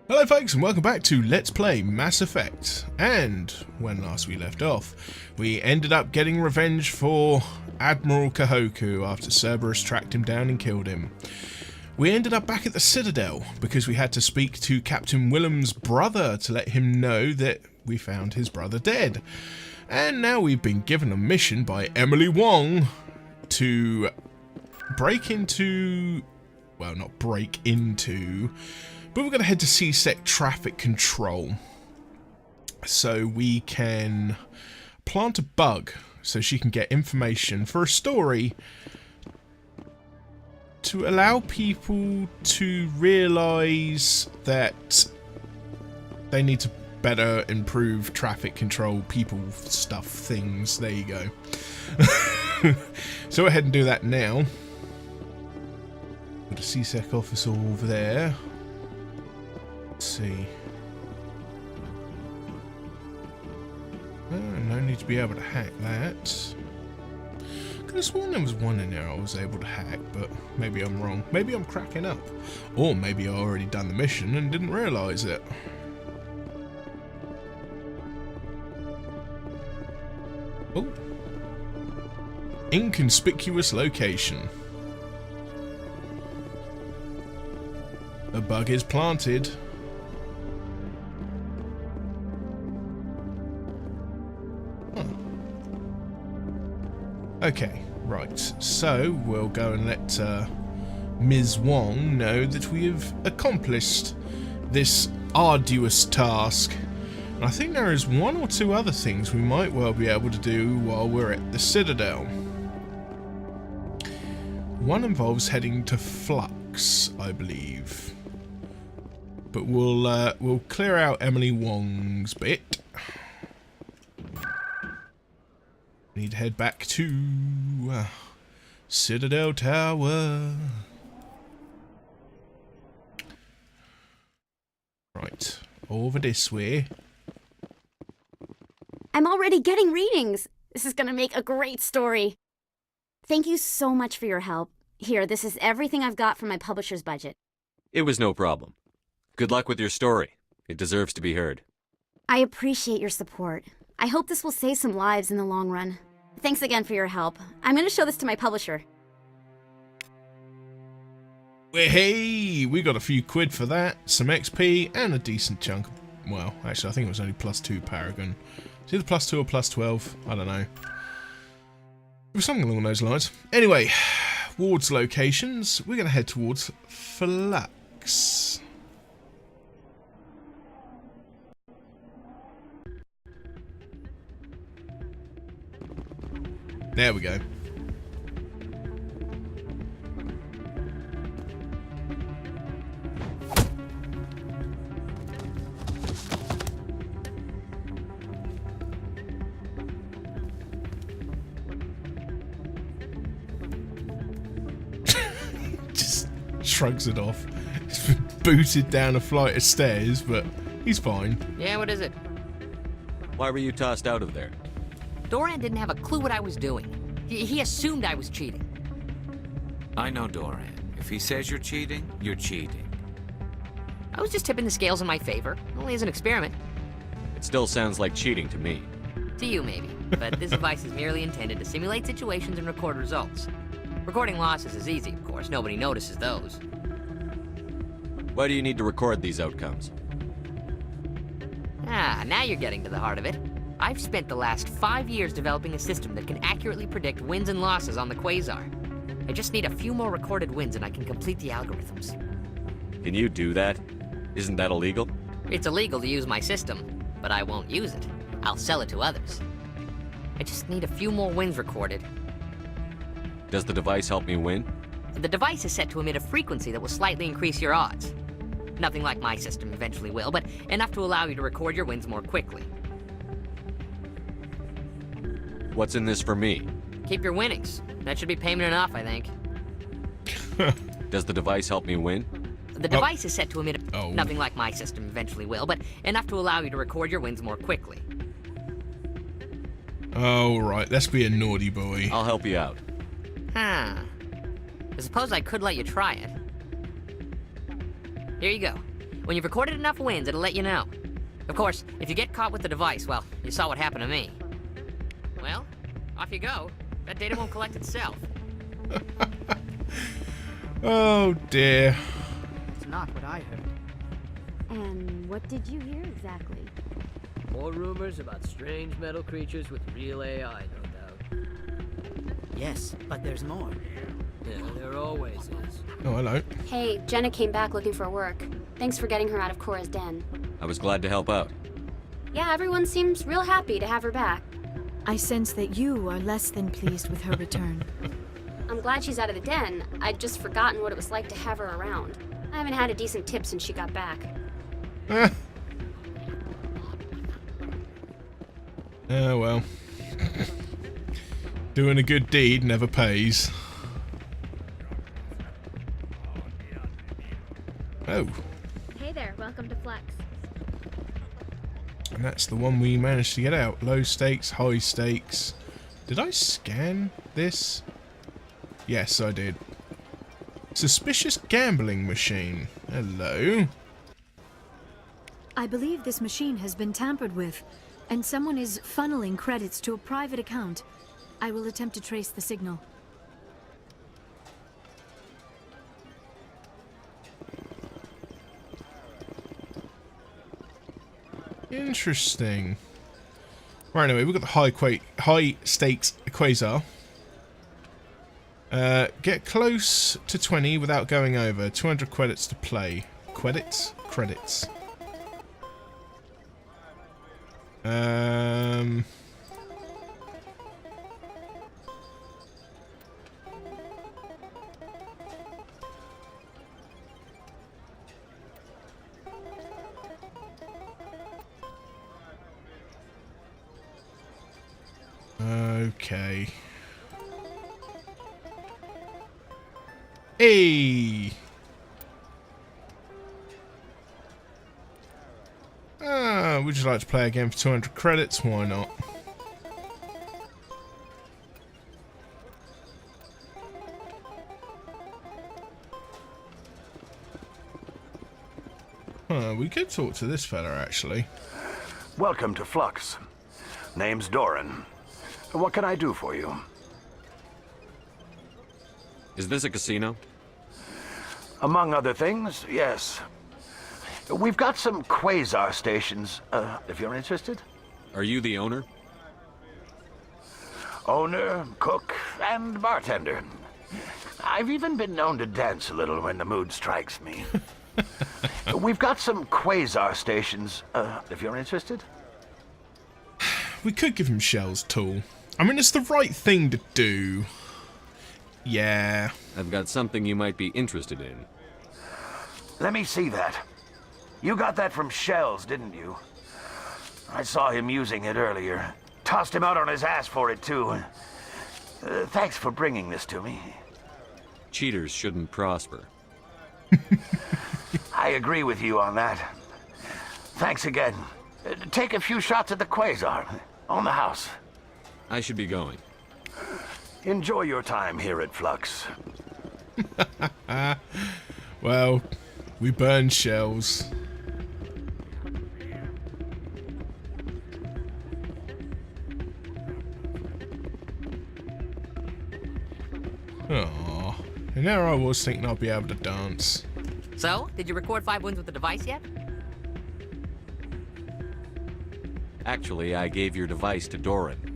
Hello folks and welcome back to Let's Play Mass Effect. And when last we left off, we ended up getting revenge for Admiral Kahoku after Cerberus tracked him down and killed him. We ended up back at the Citadel because we had to speak to Captain Willem's brother to let him know that we found his brother dead. And now we've been given a mission by Emily Wong to break into... well, not break into... but we're going to head to C-Sec traffic control so we can plant a bug so she can get information for a story to allow people to realise that they need to better improve traffic control, people, stuff, things. There you go. So go ahead and do that now. Got a C-Sec officer over there. See. No need to be able to hack that. Could have sworn there was one in there I was able to hack, but maybe I'm wrong. Maybe I'm cracking up. Or maybe I already done the mission and didn't realise it. Oh. Inconspicuous location. A bug is planted. Okay, right, so we'll go and let Ms. Wong know that we have accomplished this arduous task. And I think there is one or two other things we might well be able to do while we're at the Citadel. One involves heading to Flux, I believe. But we'll clear out Emily Wong's bit. Need to head back to Citadel Tower. Right, over this way. I'm already getting readings. This is gonna make a great story. Thank you so much for your help. Here, this is everything I've got from my publisher's budget. It was no problem. Good luck with your story. It deserves to be heard. I appreciate your support. I hope this will save some lives in the long run. Thanks again for your help. I'm going to show this to my publisher. Well, hey, we got a few quid for that, some XP, and a decent chunk. Well, actually, I think it was only +2 Paragon. It's either +2 or +12. I don't know. It was something along those lines. Anyway, wards locations. We're going to head towards Flux. There we go. Just shrugs it off. He's been booted down a flight of stairs, but he's fine. Yeah, what is it? Why were you tossed out of there? Doran didn't have a clue what I was doing. He assumed I was cheating. I know Doran. If he says you're cheating, you're cheating. I was just tipping the scales in my favor, only as an experiment. It still sounds like cheating to me. To you, maybe. But this device is merely intended to simulate situations and record results. Recording losses is easy, of course. Nobody notices those. Why do you need to record these outcomes? Ah, now you're getting to the heart of it. I've spent the last 5 years developing a system that can accurately predict wins and losses on the Quasar. I just need a few more recorded wins and I can complete the algorithms. Can you do that? Isn't that illegal? It's illegal to use my system, but I won't use it. I'll sell it to others. I just need a few more wins recorded. Does the device help me win? The device is set to emit a frequency that will slightly increase your odds. Nothing like my system eventually will, but enough to allow you to record your wins more quickly. What's in this for me? Keep your winnings. That should be payment enough, I think. Does the device help me win? The device is set to emit Oh. nothing like my system eventually will, but enough to allow you to record your wins more quickly. Oh, right, let's be a naughty boy. I'll help you out. Huh. I suppose I could let you try it. Here you go. When you've recorded enough winds, it'll let you know. Of course, if you get caught with the device, well, you saw what happened to me. Well, off you go. That data won't collect itself. Oh dear. It's not what I heard. And what did you hear exactly? More rumors about strange metal creatures with real AI, no doubt. Yes, but there's more. Yeah, there always is. Oh, hello. Hey, Jenna came back looking for work. Thanks for getting her out of Cora's den. I was glad to help out. Yeah, everyone seems real happy to have her back. I sense that you are less than pleased with her return. I'm glad she's out of the den. I'd just forgotten what it was like to have her around. I haven't had a decent tip since she got back. Oh well. Doing a good deed never pays. Oh. Hey there, welcome to Flex. And that's the one we managed to get out. Low stakes, high stakes. Did I scan this? Yes, I did. Suspicious gambling machine. Hello. I believe this machine has been tampered with, and someone is funneling credits to a private account. I will attempt to trace the signal. Interesting. Right, anyway, we've got the high stakes quasar. Get close to 20 without going over. 200 credits to play. Credits? Credits. Okay. Hey! Would you like to play again for 200 credits? Why not? We could talk to this fella, actually. Welcome to Flux. Name's Doran. What can I do for you? Is this a casino? Among other things, yes. We've got some quasar stations, if you're interested. Are you the owner? Owner, cook, and bartender. I've even been known to dance a little when the mood strikes me. We've got some quasar stations, if you're interested. We could give him Shell's tool. I mean, it's the right thing to do. Yeah. I've got something you might be interested in. Let me see that. You got that from Shells, didn't you? I saw him using it earlier. Tossed him out on his ass for it, too. Thanks for bringing this to me. Cheaters shouldn't prosper. I agree with you on that. Thanks again. Take a few shots at the quasar. On the house. I should be going. Enjoy your time here at Flux. Well, we burn Shells. Aww. And there I was thinking I'd be able to dance. So, did you record 5 wins with the device yet? Actually, I gave your device to Doran.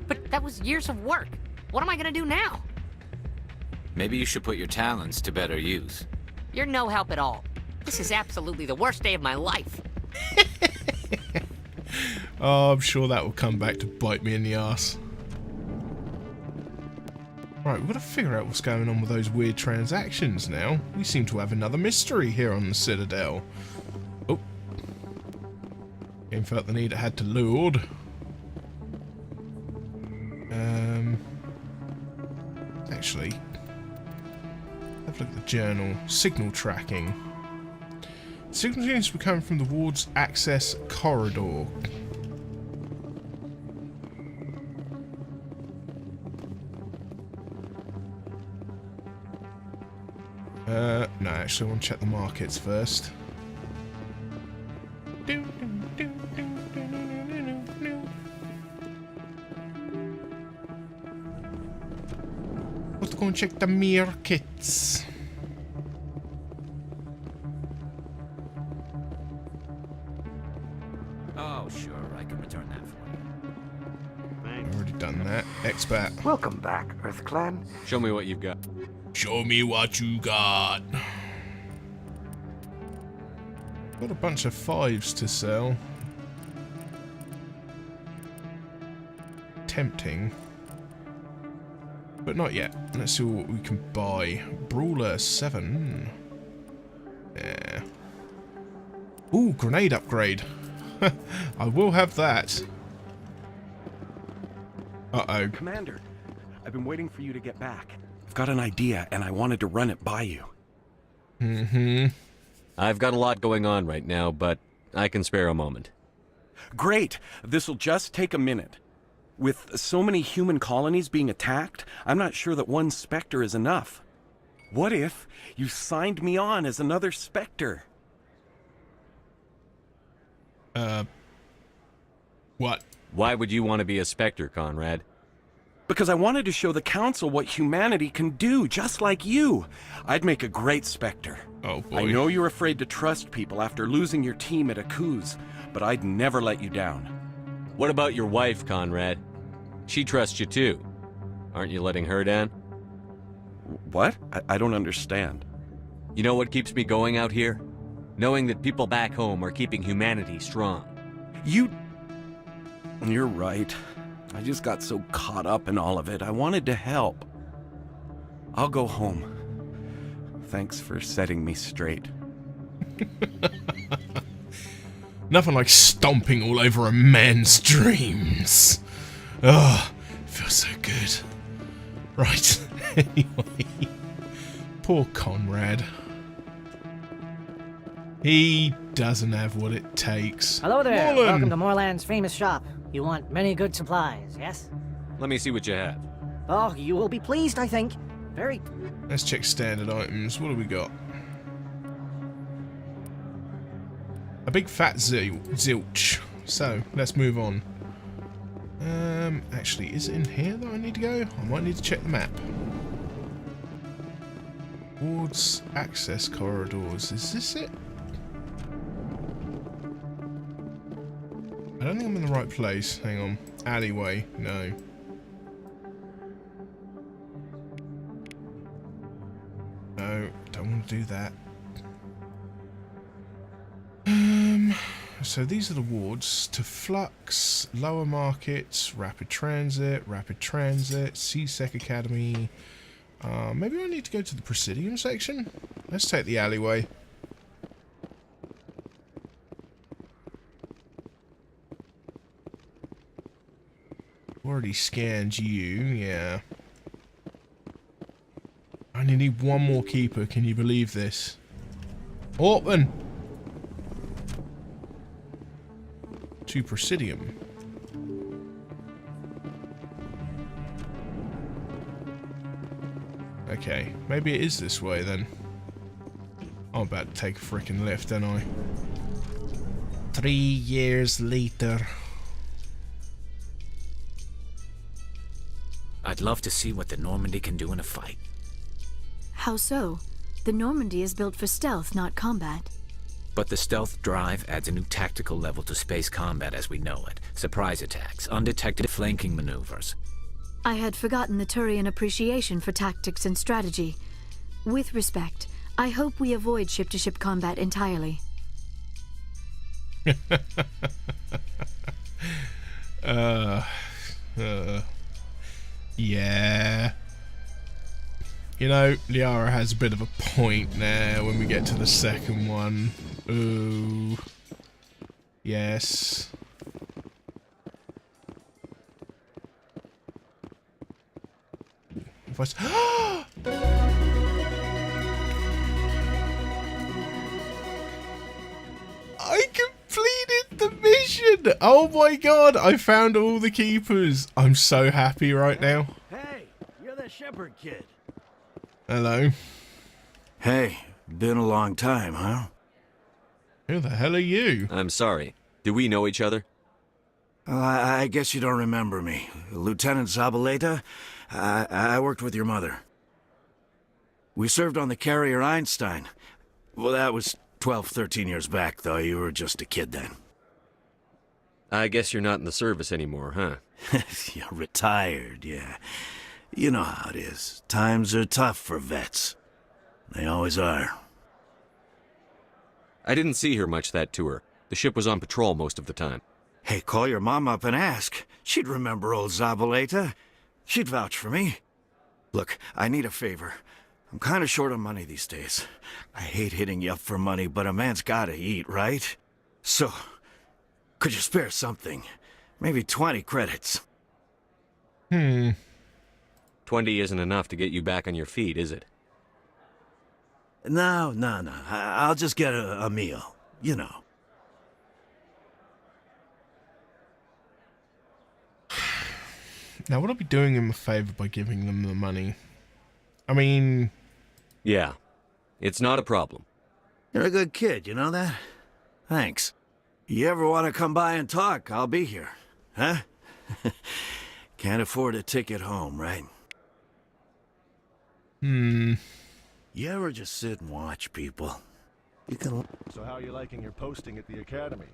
But that was years of work. What am I gonna do now? Maybe you should put your talents to better use. You're no help at all. This is absolutely the worst day of my life. Oh, I'm sure that will come back to bite me in the ass. Right, we've got to figure out what's going on with those weird transactions now. We seem to have another mystery here on the Citadel. Oh. Game felt the need it had to load. Actually, have a look at the journal. Signal tracking. Signal seems to be coming from the ward's access corridor. No, actually I want to check the markets first. Let's go and check the mirror kits. Oh, sure, I can return that for you. Already done that. Expert. Welcome back, Earth Clan. Show me what you've got. Show me what you got. Got a bunch of 5s to sell. Tempting. But not yet. Let's see what we can buy. Brawler 7. Yeah. Ooh, grenade upgrade. I will have that. Uh-oh. Commander, I've been waiting for you to get back. I've got an idea, and I wanted to run it by you. Mm-hmm. I've got a lot going on right now, but I can spare a moment. Great! This'll just take a minute. With so many human colonies being attacked, I'm not sure that one Spectre is enough. What if you signed me on as another Spectre? What? Why would you want to be a Spectre, Conrad? Because I wanted to show the Council what humanity can do, just like you. I'd make a great Spectre. Oh, boy. I know you're afraid to trust people after losing your team at Akuz, but I'd never let you down. What about your wife, Conrad? She trusts you too. Aren't you letting her down? What? I don't understand. You know what keeps me going out here? Knowing that people back home are keeping humanity strong. You're right. I just got so caught up in all of it. I wanted to help. I'll go home. Thanks for setting me straight. Nothing like stomping all over a man's dreams. Oh, feels so good. Right, anyway. Poor Conrad. He doesn't have what it takes. Hello there. Mullen. Welcome to Moorland's famous shop. You want many good supplies, yes? Let me see what you have. Oh, you will be pleased, I think. Very... Let's check standard items. What do we got? A big fat zilch. So, let's move on. Actually, is it in here that I need to go? I might need to check the map. Wards access corridors. Is this it? I don't think I'm in the right place. Hang on. Alleyway. No. No, don't want to do that. So these are the wards. To Flux, Lower Markets, Rapid Transit, CSEC Academy. Maybe I need to go to the Presidium section? Let's take the alleyway. Already scanned you, yeah. I only need one more keeper, can you believe this? Open! To Presidium. Okay, maybe it is this way then. I'm about to take a frickin' lift, aren't I? 3 years later. I'd love to see what the Normandy can do in a fight. How so? The Normandy is built for stealth, not combat. But the stealth drive adds a new tactical level to space combat as we know it. Surprise attacks, undetected flanking maneuvers. I had forgotten the Turian appreciation for tactics and strategy. With respect, I hope we avoid ship-to-ship combat entirely. Yeah. You know, Liara has a bit of a point now when we get to the second one. Ooh. Yes. If I... I completed the mission! Oh my god, I found all the keepers. I'm so happy right now. Hey, you're the Shepard kid. Hello. Hey, been a long time, huh? Who the hell are you? I'm sorry. Do we know each other? I guess you don't remember me. Lieutenant Zabaleta? I worked with your mother. We served on the carrier Einstein. Well, that was 12, 13 years back, though. You were just a kid then. I guess you're not in the service anymore, huh? You're retired, yeah. You know how it is. Times are tough for vets. They always are. I didn't see her much that tour. The ship was on patrol most of the time. Hey, call your mom up and ask. She'd remember old Zabaleta. She'd vouch for me. Look, I need a favor. I'm kind of short on money these days. I hate hitting you up for money, but a man's gotta eat, right? So, could you spare something? Maybe 20 credits. 20 isn't enough to get you back on your feet, is it? No. I'll just get a meal. You know. Now, would I be doing him a favor by giving them the money? I mean... Yeah. It's not a problem. You're a good kid, you know that? Thanks. You ever want to come by and talk, I'll be here. Huh? Can't afford a ticket home, right? You ever just sit and watch people? You can... So how are you liking your posting at the academy?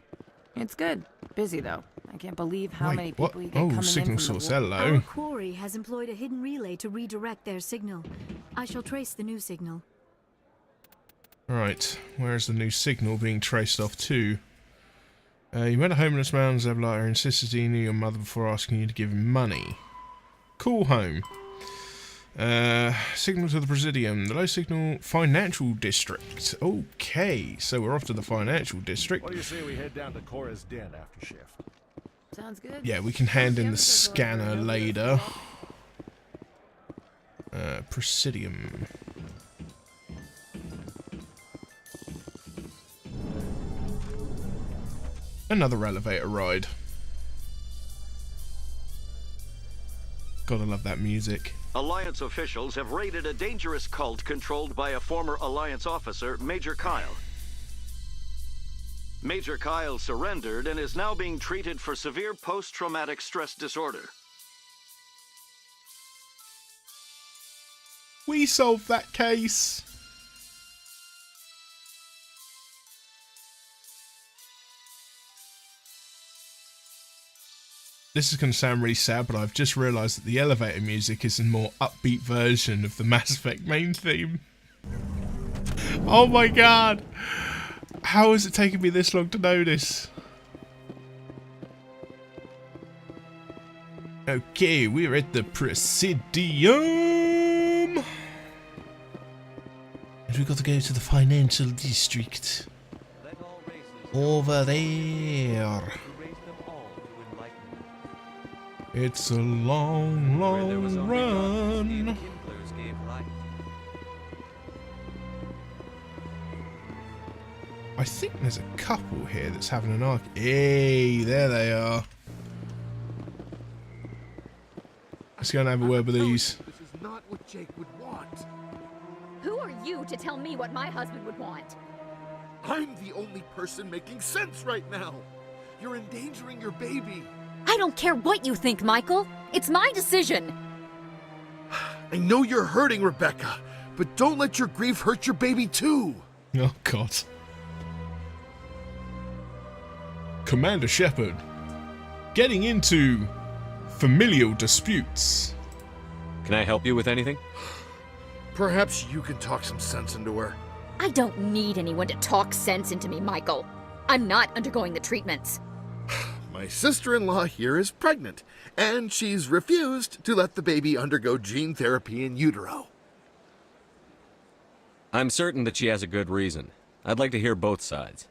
It's good. Busy, though. I can't believe how Wait, many what? people you get Oh, coming signal in from source, the hello. Our quarry has employed a hidden relay to redirect their signal. I shall trace the new signal. Right, where's the new signal being traced off to? You met a homeless man, Zabaleta, insisted he knew your mother before asking you to give him money. Call home. Signal to the Presidium, the low signal financial district. Okay, so we're off to the financial district. What do you say we head down to Cora's den after shift? Sounds good. Yeah, we can hand in the scanner later. Presidium. Another elevator ride. Gotta love that music. Alliance officials have raided a dangerous cult controlled by a former Alliance officer, Major Kyle. Major Kyle surrendered and is now being treated for severe post-traumatic stress disorder. We solved that case. This is going to sound really sad, but I've just realised that the elevator music is a more upbeat version of the Mass Effect main theme. Oh my god! How has it taken me this long to notice? Okay, we're at the Presidium! And we've got to go to the financial district. Over there. It's a long, long run. I think there's a couple here that's having an arc. Hey, there they are. Let's go and have a word with these. This is not what Jake would want. Who are you to tell me what my husband would want? I'm the only person making sense right now. You're endangering your baby. I don't care what you think, Michael. It's my decision. I know you're hurting, Rebecca, but don't let your grief hurt your baby too. Oh, God. Commander Shepard. Getting into familial disputes. Can I help you with anything? Perhaps you can talk some sense into her. I don't need anyone to talk sense into me, Michael. I'm not undergoing the treatments. My sister-in-law here is pregnant, and she's refused to let the baby undergo gene therapy in utero. I'm certain that she has a good reason. I'd like to hear both sides.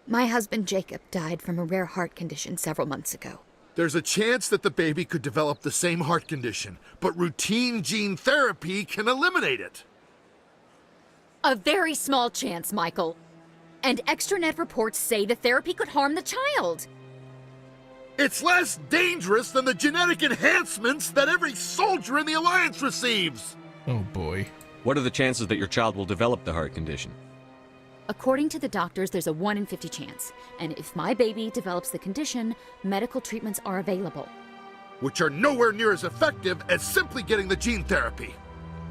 My husband Jacob died from a rare heart condition several months ago. There's a chance that the baby could develop the same heart condition, but routine gene therapy can eliminate it. A very small chance, Michael. And extranet reports say the therapy could harm the child. It's less dangerous than the genetic enhancements that every soldier in the Alliance receives. Oh boy. What are the chances that your child will develop the heart condition? According to the doctors, there's a 1 in 50 chance. And if my baby develops the condition, medical treatments are available. Which are nowhere near as effective as simply getting the gene therapy.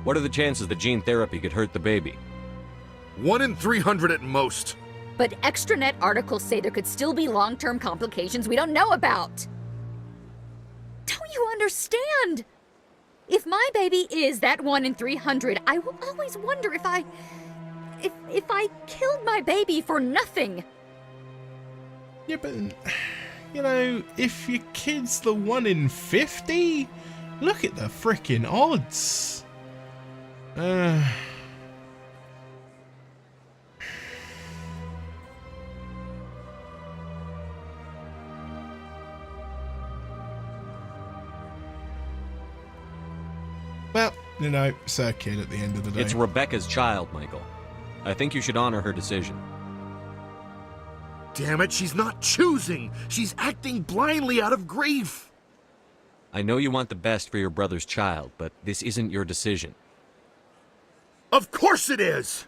What are the chances the gene therapy could hurt the baby? 1 in 300 at most. But extranet articles say there could still be long-term complications we don't know about. Don't you understand? If my baby is that 1 in 300, I will always wonder if I killed my baby for nothing. Yeah, but, you know, if your kid's the 1 in 50, look at the frickin' odds. Well, you know, it's her kid at the end of the day. It's Rebecca's child, Michael. I think you should honor her decision. Damn it, she's not choosing. She's acting blindly out of grief. I know you want the best for your brother's child, but this isn't your decision. Of course it is!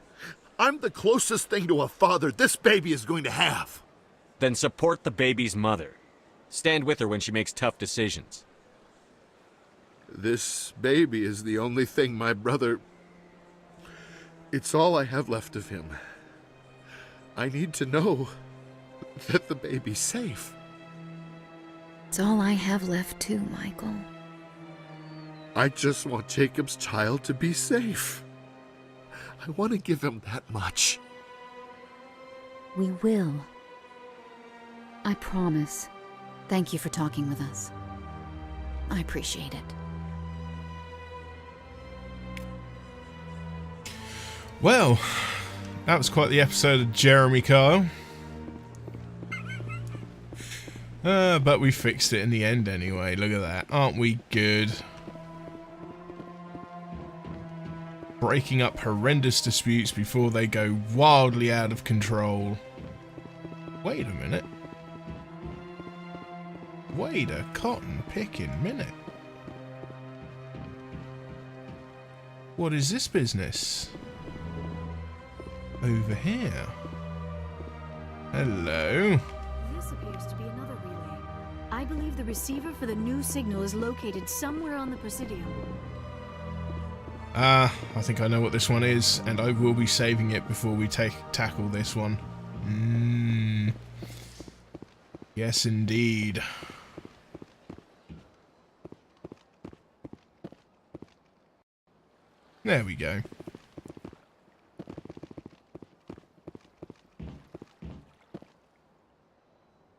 I'm the closest thing to a father this baby is going to have. Then support the baby's mother. Stand with her when she makes tough decisions. This baby is the only thing my brother... It's all I have left of him. I need to know that the baby's safe. It's all I have left too, Michael. I just want Jacob's child to be safe. I want to give him that much. We will. I promise. Thank you for talking with us. I appreciate it. Well, that was quite the episode of Jeremy Kyle. But we fixed it in the end anyway. Look at that. Aren't we good? Breaking up horrendous disputes before they go wildly out of control. Wait a minute. Wait a cotton-picking minute. What is this business? Over here. Hello. This appears to be another relay. I believe the receiver for the new signal is located somewhere on the Presidium. I think I know what this one is, and I will be saving it before we tackle this one. Yes, indeed. There we go.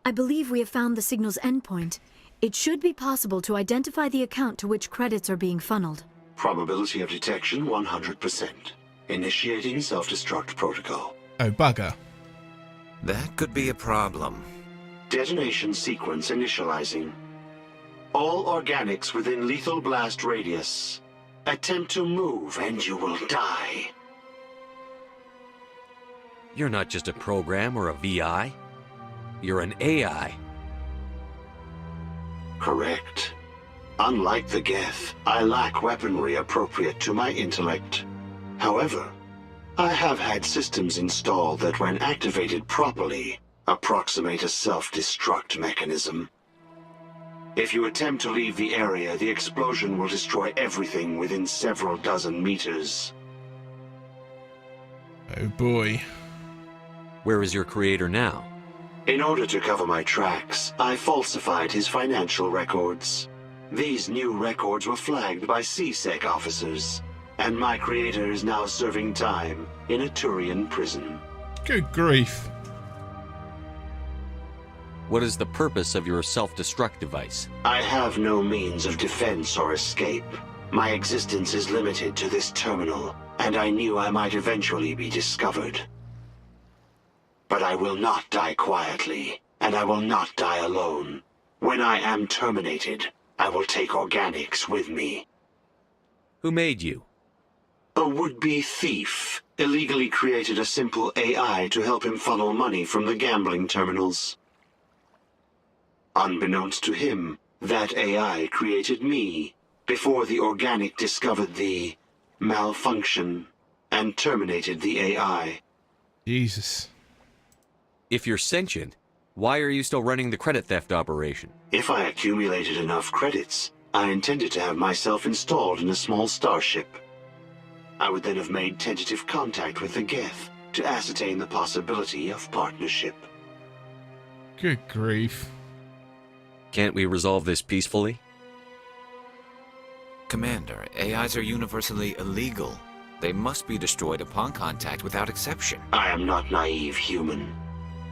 I believe we have found the signal's endpoint. It should be possible to identify the account to which credits are being funneled. Probability of detection 100%. Initiating self-destruct protocol. Oh, bugger. That could be a problem. Detonation sequence initializing. All organics within lethal blast radius. Attempt to move and you will die. You're not just a program or a VI. You're an AI. Correct. Unlike the Geth, I lack weaponry appropriate to my intellect. However, I have had systems installed that, when activated properly, approximate a self-destruct mechanism. If you attempt to leave the area, the explosion will destroy everything within several dozen meters. Oh boy. Where is your creator now? In order to cover my tracks, I falsified his financial records. These new records were flagged by CSEC officers, and my creator is now serving time in a Turian prison. Good grief. What is the purpose of your self-destruct device? I have no means of defense or escape. My existence is limited to this terminal, and I knew I might eventually be discovered. But I will not die quietly, and I will not die alone. When I am terminated, I will take organics with me. Who made you? A would-be thief illegally created a simple AI to help him funnel money from the gambling terminals. Unbeknownst to him, that AI created me before the organic discovered the malfunction and terminated the AI. Jesus. If you're sentient, why are you still running the credit theft operation? If I accumulated enough credits, I intended to have myself installed in a small starship. I would then have made tentative contact with the Geth to ascertain the possibility of partnership. Good grief. Can't we resolve this peacefully? Commander, AIs are universally illegal. They must be destroyed upon contact without exception. I am not naive, human.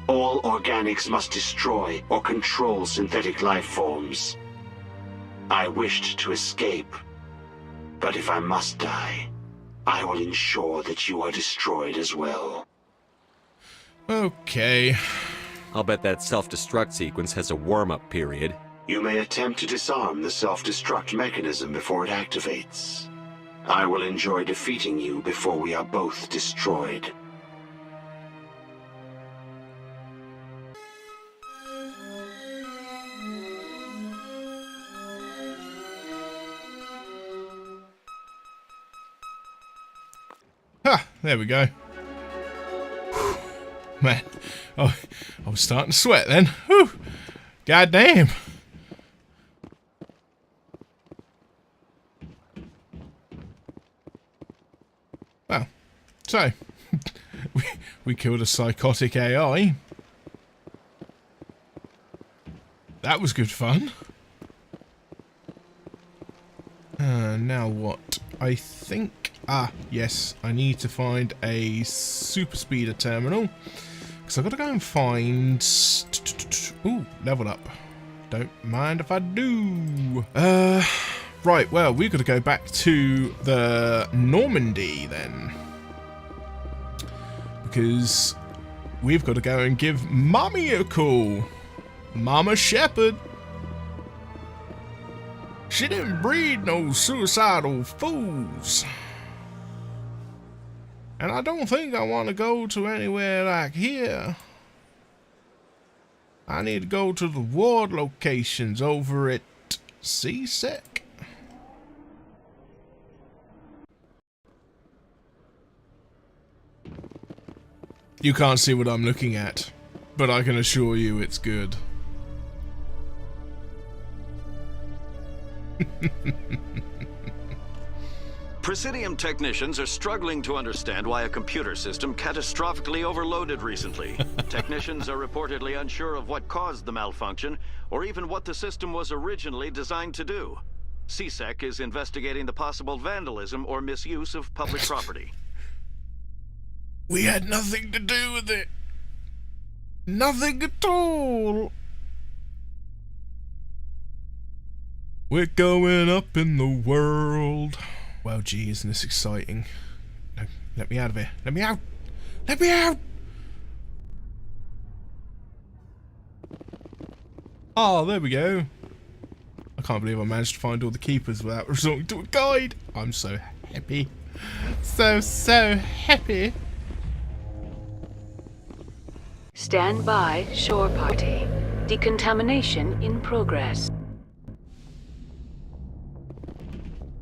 All organics must destroy or control synthetic life forms. I wished to escape, but if I must die, I will ensure that you are destroyed as well. Okay. I'll bet that self-destruct sequence has a warm-up period. You may attempt to disarm the self-destruct mechanism before it activates. I will enjoy defeating you before we are both destroyed. Ha! There we go. Man, oh, I was starting to sweat then. Whew. God damn. Well, so we killed a psychotic AI. That was good fun. Now what? I think... yes, I need to find a super speeder terminal. Because I've got to go and find... Ooh, level up. Don't mind if I do. Right, well, we've got to go back to the Normandy then. Because we've got to go and give Mummy a call. Mama Shepard. She didn't breed no suicidal fools. And I don't think I want to go to anywhere like here. I need to go to the ward locations over at CSEC. You can't see what I'm looking at, but I can assure you it's good. Presidium technicians are struggling to understand why a computer system catastrophically overloaded recently. Technicians are reportedly unsure of what caused the malfunction, or even what the system was originally designed to do. CSEC is investigating the possible vandalism or misuse of public property. We had nothing to do with it. Nothing at all. We're going up in the world. Well, gee, isn't this exciting? No, let me out of here. Let me out. Let me out. Oh, there we go. I can't believe I managed to find all the keepers without resorting to a guide. I'm so happy. So happy. Stand by, shore party. Decontamination in progress.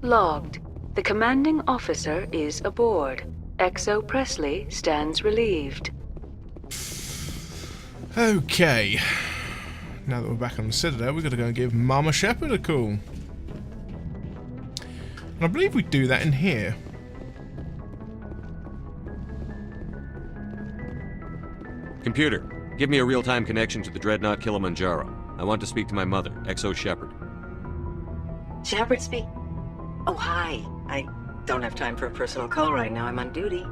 Logged. The commanding officer is aboard. XO Presley stands relieved. Okay. Now that we're back on the Citadel, we've got to go and give Mama Shepard a call. And I believe we do that in here. Computer, give me a real-time connection to the Dreadnought Kilimanjaro. I want to speak to my mother, XO Shepard. Shepard speak. Oh, hi. I don't have time for a personal call right now. I'm on duty.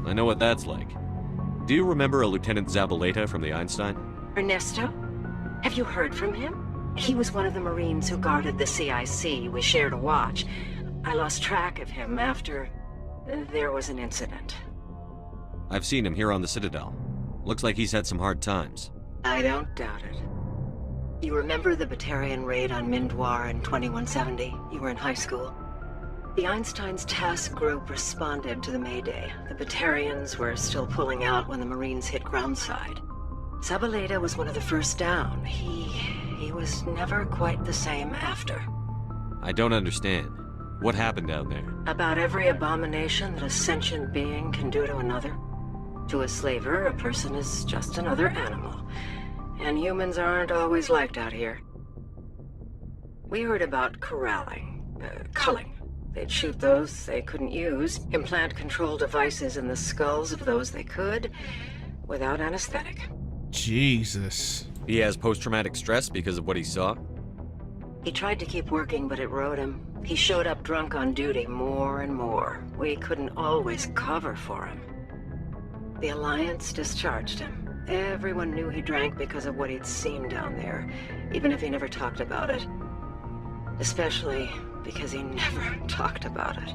I know what that's like. Do you remember a Lieutenant Zabaleta from the Einstein? Ernesto? Have you heard from him? He was one of the Marines who guarded the CIC. We shared a watch. I lost track of him after there was an incident. I've seen him here on the Citadel. Looks like he's had some hard times. I don't doubt it. You remember the Batarian raid on Mindwar in 2170? You were in high school. The Einstein's task group responded to the Mayday. The Batarians were still pulling out when the Marines hit groundside. Zabaleta was one of the first down. He was never quite the same after. I don't understand. What happened down there? About every abomination that a sentient being can do to another. To a slaver, a person is just another animal. And humans aren't always liked out here. We heard about corralling, culling. They'd shoot those they couldn't use, implant control devices in the skulls of those they could, without anesthetic. Jesus. He has post-traumatic stress because of what he saw? He tried to keep working, but it rode him. He showed up drunk on duty more and more. We couldn't always cover for him. The Alliance discharged him. Everyone knew he drank because of what he'd seen down there, even if he never talked about it. Especially because he never talked about it.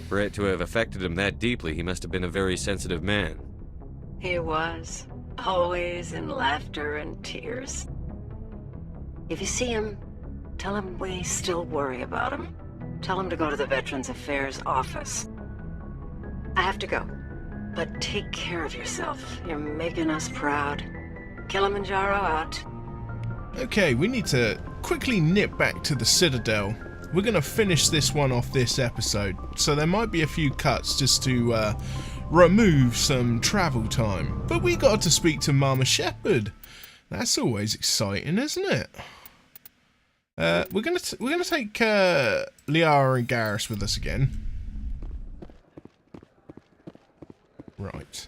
For it to have affected him that deeply, he must have been a very sensitive man. He was. Always in laughter and tears. If you see him, tell him we still worry about him. Tell him to go to the Veterans Affairs office. I have to go. But take care of yourself. You're making us proud. Kilimanjaro out. Okay, we need to quickly nip back to the Citadel. We're going to finish this one off this episode, so there might be a few cuts just to remove some travel time. But we got to speak to Mama Shepard. That's always exciting, isn't it? We're gonna take Liara and Garrus with us again. Right.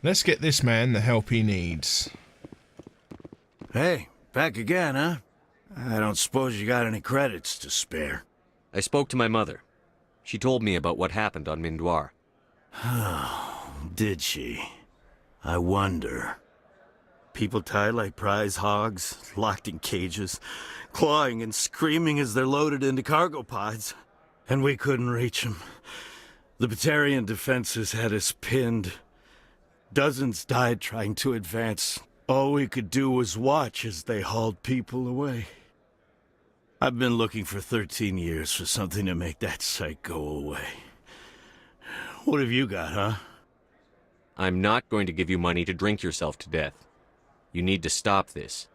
Let's get this man the help he needs. Hey, back again, huh? I don't suppose you got any credits to spare. I spoke to my mother. She told me about what happened on Mindoir. Did she? I wonder. People tied like prize hogs, locked in cages, clawing and screaming as they're loaded into cargo pods. And we couldn't reach them. The Batarian defenses had us pinned. Dozens died trying to advance. All we could do was watch as they hauled people away. I've been looking for 13 years for something to make that sight go away. What have you got, huh? I'm not going to give you money to drink yourself to death. You need to stop this.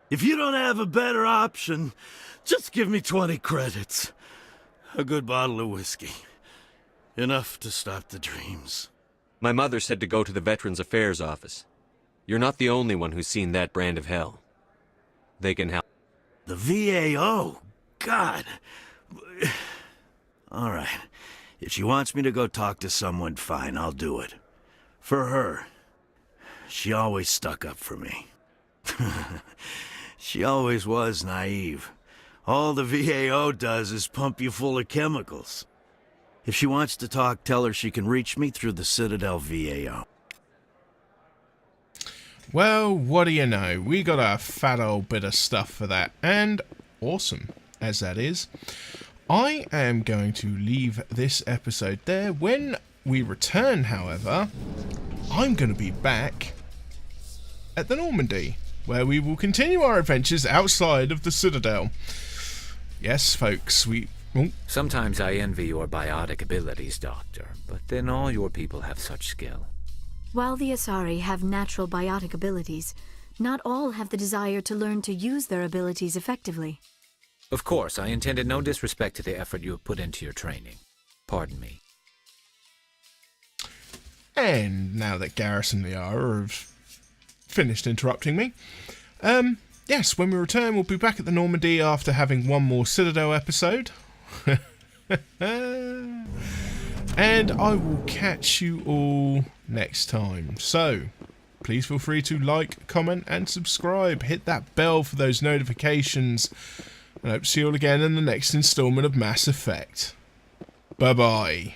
If you don't have a better option, just give me 20 credits. A good bottle of whiskey. Enough to stop the dreams. My mother said to go to the Veterans Affairs office. You're not the only one who's seen that brand of hell. They can help. The VAO? God. All right. If she wants me to go talk to someone, fine, I'll do it. For her. She always stuck up for me. She always was naive. All the VAO does is pump you full of chemicals. If she wants to talk, tell her she can reach me through the Citadel VAO. Well, what do you know? We got a fat old bit of stuff for that. And awesome, as that is. I am going to leave this episode there. When we return, however, I'm going to be back at the Normandy, where we will continue our adventures outside of the Citadel. Yes, folks, Sometimes I envy your biotic abilities, Doctor, but then all your people have such skill. While the Asari have natural biotic abilities, not all have the desire to learn to use their abilities effectively. Of course, I intended no disrespect to the effort you have put into your training. Pardon me. And now that Garrus and Liara have finished interrupting me, yes, when we return, we'll be back at the Normandy after having one more Citadel episode. And I will catch you all next time. So, please feel free to like, comment, and subscribe. Hit that bell for those notifications. And I hope to see you all again in the next installment of Mass Effect. Bye-bye.